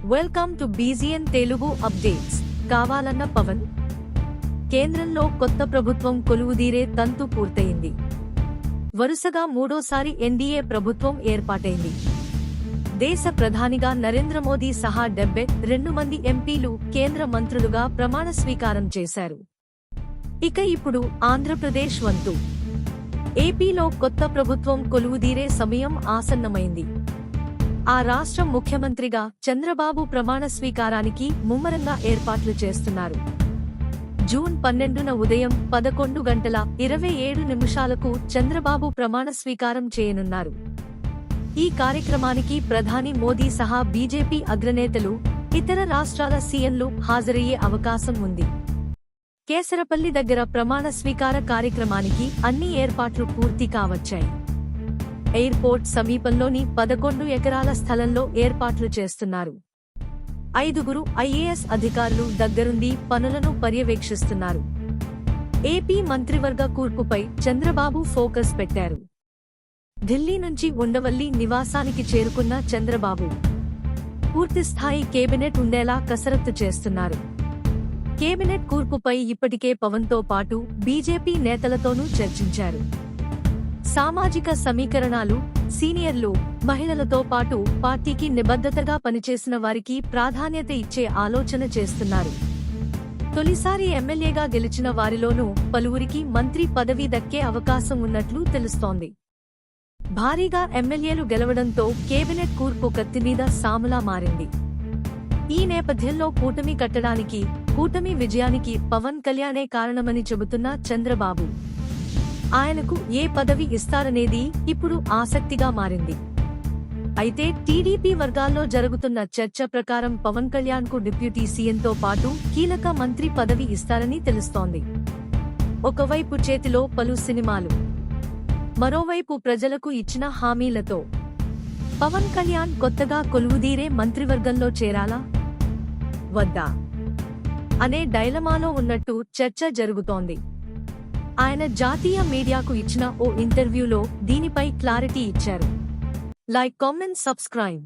Welcome to బీజీఎన్ Telugu updates. కావాలన్న పవన్, కేంద్రంలో కొత్త ప్రభుత్వం కొలువుదీరే తంతు పూర్తయింది. వరుసగా మూడోసారి ఎన్డీఏ ప్రభుత్వం ఏర్పాటైంది. దేశ ప్రధానిగా నరేంద్ర మోదీ సహా 72 మంది ఎంపీలు కేంద్ర మంత్రులుగా ప్రమాణ స్వీకారం చేశారు. ఇక ఇప్పుడు ఆంధ్రప్రదేశ్ వంతు. ఏపీలో కొత్త ప్రభుత్వం కొలువుదీరే సమయం ఆసన్నమైంది. ఆ రాష్ట్ర ముఖ్యమంత్రిగా చంద్రబాబు ప్రమాణ స్వీకారానికి ముమ్మరంగా ఏర్పాట్లు చేస్తున్నారు. జూన్ 12న ఉదయం 11:27 చంద్రబాబు ప్రమాణ స్వీకారం చేయనున్నారు. ఈ కార్యక్రమానికి ప్రధాని మోదీ సహా బీజేపీ అగ్రనేతలు, ఇతర రాష్ట్రాల సీఎంలు హాజరయ్యే అవకాశం ఉంది. కేసరపల్లి దగ్గర ప్రమాణ స్వీకార కార్యక్రమానికి అన్ని ఏర్పాట్లు పూర్తి కావచ్చాయి. ఎయిర్పోర్ట్ సమీపంలోని 11 ఎకరాల స్థలంలో ఏర్పాట్లు చేస్తున్నారు. 5 ఐఏఎస్ అధికారులు దగ్గరుండి పనులను పర్యవేక్షిస్తున్నారు. ఏపీ మంత్రివర్గ కూర్పుపై చంద్రబాబు ఫోకస్ పెట్టారు. ఢిల్లీ నుంచి ఉండవల్లి నివాసానికి చేరుకున్న చంద్రబాబు పూర్తిస్థాయి కేబినెట్ ఉండేలా కసరత్తు చేస్తున్నారు. కేబినెట్ కూర్పుపై ఇప్పటికే పవన్తో పాటు బీజేపీ నేతలతోనూ చర్చించారు. సామాజిక సమీకరణాలు, సీనియర్లు, మహిళలతో పాటు పార్టీకి నిబద్ధతగా పనిచేసిన వారికి ప్రాధాన్యత ఇచ్చే ఆలోచన చేస్తున్నారు. తొలిసారి ఎమ్మెల్యేగా గెలిచిన వారిలోనూ పలువురికి మంత్రి పదవి దక్కే అవకాశం ఉన్నట్లు తెలుస్తోంది. భారీగా ఎమ్మెల్యేలు గెలవడంతో కేబినెట్ కూర్పు కత్తిమీద సాములా మారింది. ఈ నేపథ్యంలో కూటమి కట్టడానికి, కూటమి విజయానికి పవన్ కళ్యాణే కారణమని చెబుతున్న చంద్రబాబు, ఆయనకు ఏ పదవి ఇస్తారనేది ఇప్పుడు ఆసక్తిగా మారింది. అయితే టీడీపీ వర్గాల్లో జరుగుతున్న చర్చ ప్రకారం పవన్ కళ్యాణ్కు డిప్యూటీ సీఎంతో పాటు కీలక మంత్రి పదవి ఇస్తారని తెలుస్తోంది. ఒకవైపు చేతిలో పలు సినిమాలు, మరోవైపు ప్రజలకు ఇచ్చిన హామీలతో పవన్ కళ్యాణ్ కొత్తగా కొలువుదీరే మంత్రివర్గంలో చేరాలా వద్దా అనే డైలమాలో ఉన్నట్టు చర్చ జరుగుతోంది. ఆయన జాతీయ మీడియాకు ఇచ్చిన ఓ ఇంటర్వ్యూలో దీనిపై క్లారిటీ ఇచ్చారు. Like, comment, subscribe.